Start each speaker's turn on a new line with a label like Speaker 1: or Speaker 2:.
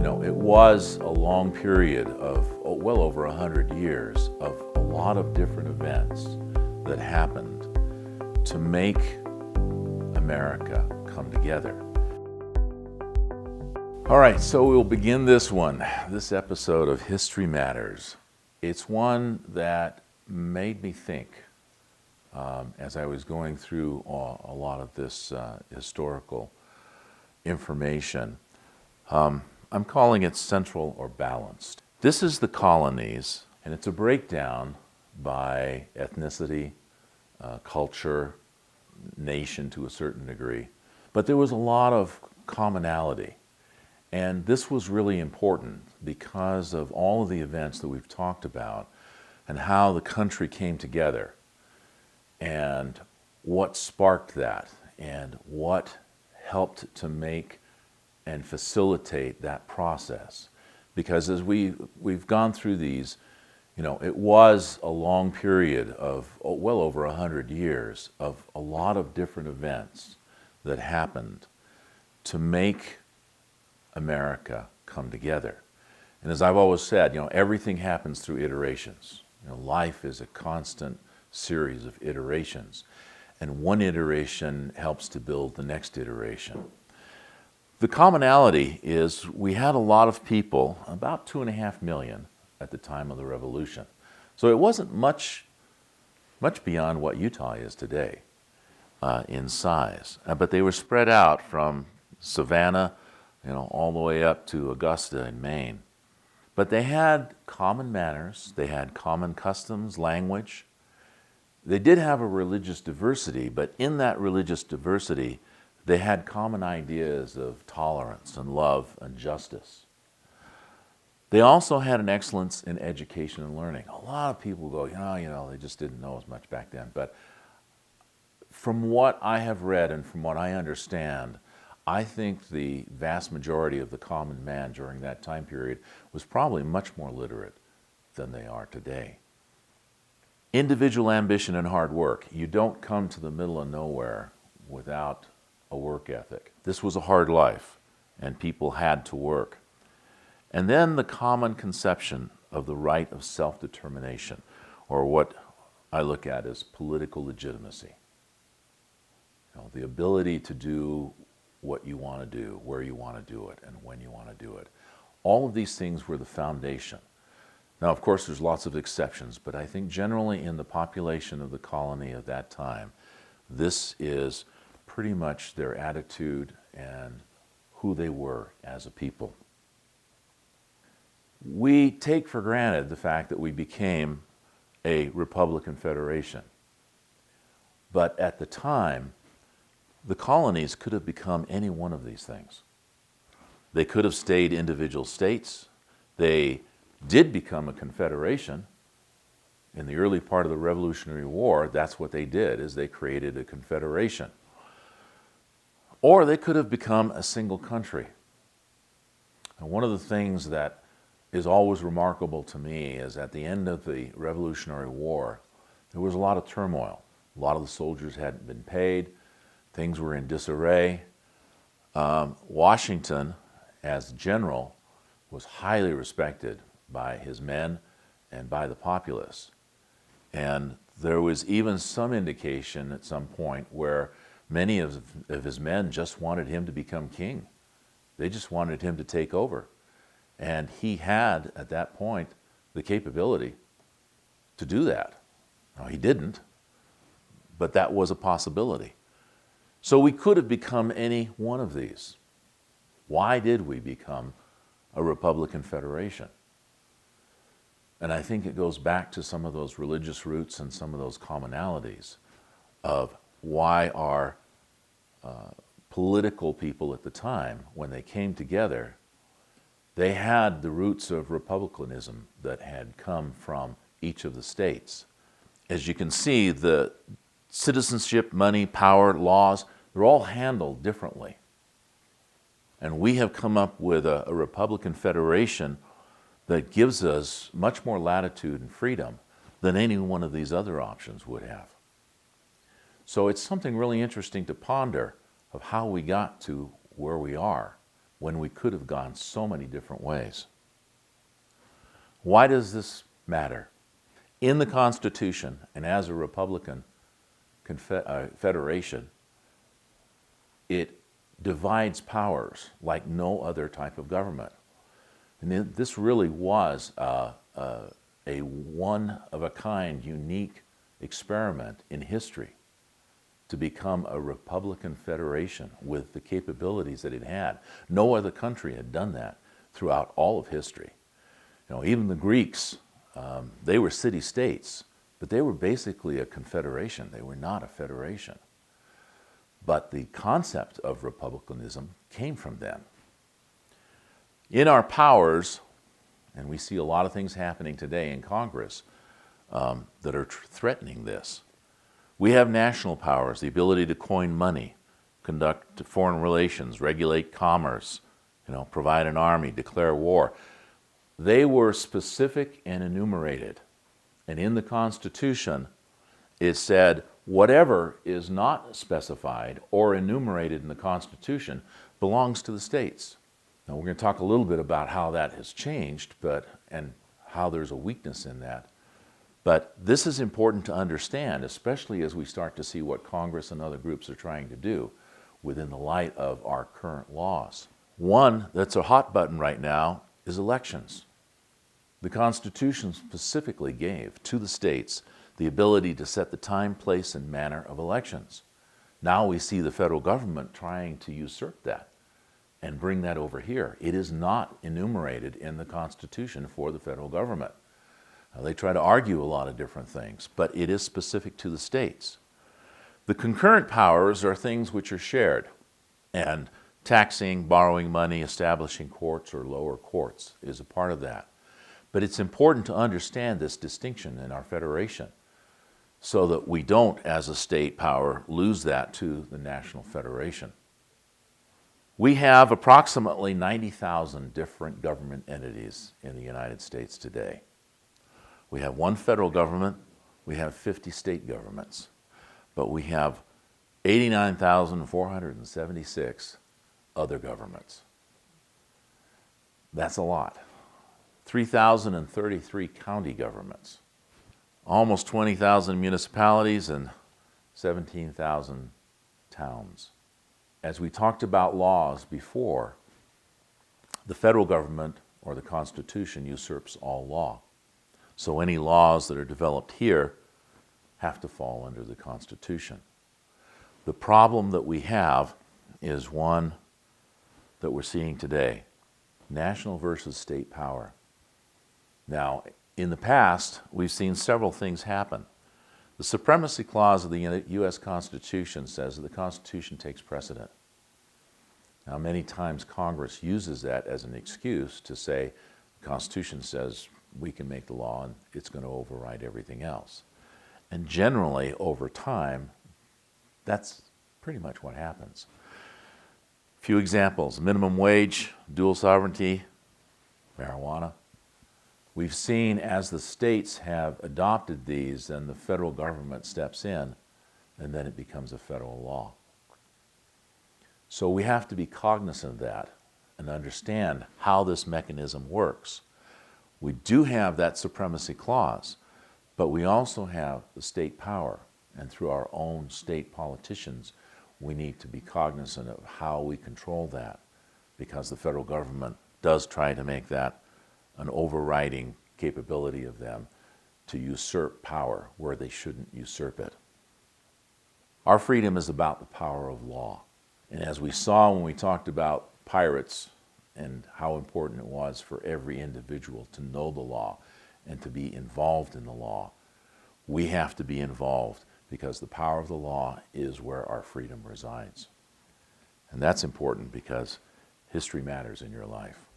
Speaker 1: It was a long period of well over 100 years of a lot of different events that happened to make America come together. All right, so we'll begin this episode of History Matters. It's one that made me think as I was going through a lot of this historical information. I'm calling it central or balanced. This is the colonies, and it's a breakdown by ethnicity, culture, nation to a certain degree. But there was a lot of commonality. And this was really important because of all of the events that we've talked about and how the country came together and what sparked that and what helped to make and facilitate that process. Because as we've gone through these, it was a long period of well over 100 years of a lot of different events that happened to make America come together. And as I've always said, everything happens through iterations. Life is a constant series of iterations, and one iteration helps to build the next iteration. The commonality is we had a lot of people, about 2.5 million at the time of the Revolution. So it wasn't much beyond what Utah is today in size. But they were spread out from Savannah, all the way up to Augusta in Maine. But they had common manners, they had common customs, language. They did have a religious diversity, but in that religious diversity, they had common ideas of tolerance and love and justice. They also had an excellence in education and learning. A lot of people go, they just didn't know as much back then. But from what I have read and from what I understand, I think the vast majority of the common man during that time period was probably much more literate than they are today. Individual ambition and hard work. You don't come to the middle of nowhere without a work ethic. This was a hard life, and people had to work. And then the common conception of the right of self-determination, or what I look at as political legitimacy. The ability to do what you want to do, where you want to do it, and when you want to do it. All of these things were the foundation. Now, of course, there's lots of exceptions, but I think generally in the population of the colony of that time, this is pretty much their attitude and who they were as a people. We take for granted the fact that we became a Republican federation. But at the time, the colonies could have become any one of these things. They could have stayed individual states. They did become a confederation. In the early part of the Revolutionary War, that's what they did, is they created a confederation. Or they could have become a single country. And one of the things that is always remarkable to me is at the end of the Revolutionary War, there was a lot of turmoil. A lot of the soldiers hadn't been paid. Things were in disarray. Washington, as general, was highly respected by his men and by the populace. And there was even some indication at some point where many of his men just wanted him to become king. They just wanted him to take over. And he had, at that point, the capability to do that. Now, he didn't, but that was a possibility. So we could have become any one of these. Why did we become a Republican federation? And I think it goes back to some of those religious roots and some of those commonalities of why our political people at the time, when they came together, they had the roots of republicanism that had come from each of the states. As you can see, the citizenship, money, power, laws, they're all handled differently. And we have come up with a Republican federation that gives us much more latitude and freedom than any one of these other options would have. So it's something really interesting to ponder of how we got to where we are when we could have gone so many different ways. Why does this matter? In the Constitution and as a Republican federation, it divides powers like no other type of government. And this really was a one-of-a-kind, unique experiment in history to become a Republican federation with the capabilities that it had. No other country had done that throughout all of history. Even the Greeks, they were city-states, but they were basically a confederation. They were not a federation. But the concept of republicanism came from them. In our powers, and we see a lot of things happening today in Congress that are threatening this. We have national powers, the ability to coin money, conduct foreign relations, regulate commerce, provide an army, declare war. They were specific and enumerated. And in the Constitution, it said, whatever is not specified or enumerated in the Constitution belongs to the states. Now we're going to talk a little bit about how that has changed, and how there's a weakness in that. But this is important to understand, especially as we start to see what Congress and other groups are trying to do within the light of our current laws. One that's a hot button right now is elections. The Constitution specifically gave to the states the ability to set the time, place, and manner of elections. Now we see the federal government trying to usurp that and bring that over here. It is not enumerated in the Constitution for the federal government. They try to argue a lot of different things, but it is specific to the states. The concurrent powers are things which are shared, and taxing, borrowing money, establishing courts or lower courts is a part of that. But it's important to understand this distinction in our federation so that we don't, as a state power, lose that to the national federation. We have approximately 90,000 different government entities in the United States today. We have one federal government, we have 50 state governments, but we have 89,476 other governments. That's a lot. 3,033 county governments, almost 20,000 municipalities, and 17,000 towns. As we talked about laws before, the federal government or the Constitution usurps all law. So any laws that are developed here have to fall under the Constitution. The problem that we have is one that we're seeing today: national versus state power. Now, in the past, we've seen several things happen. The Supremacy Clause of the U.S. Constitution says that the Constitution takes precedent. Now, many times Congress uses that as an excuse to say the Constitution says we can make the law and it's going to override everything else. And generally, over time, that's pretty much what happens. A few examples: minimum wage, dual sovereignty, marijuana. We've seen as the states have adopted these, then the federal government steps in, and then it becomes a federal law. So we have to be cognizant of that and understand how this mechanism works. We do have that supremacy clause, but we also have the state power, and through our own state politicians, we need to be cognizant of how we control that, because the federal government does try to make that an overriding capability of them to usurp power where they shouldn't usurp it. Our freedom is about the power of law. And as we saw when we talked about pirates and how important it was for every individual to know the law and to be involved in the law, we have to be involved because the power of the law is where our freedom resides. And that's important because history matters in your life.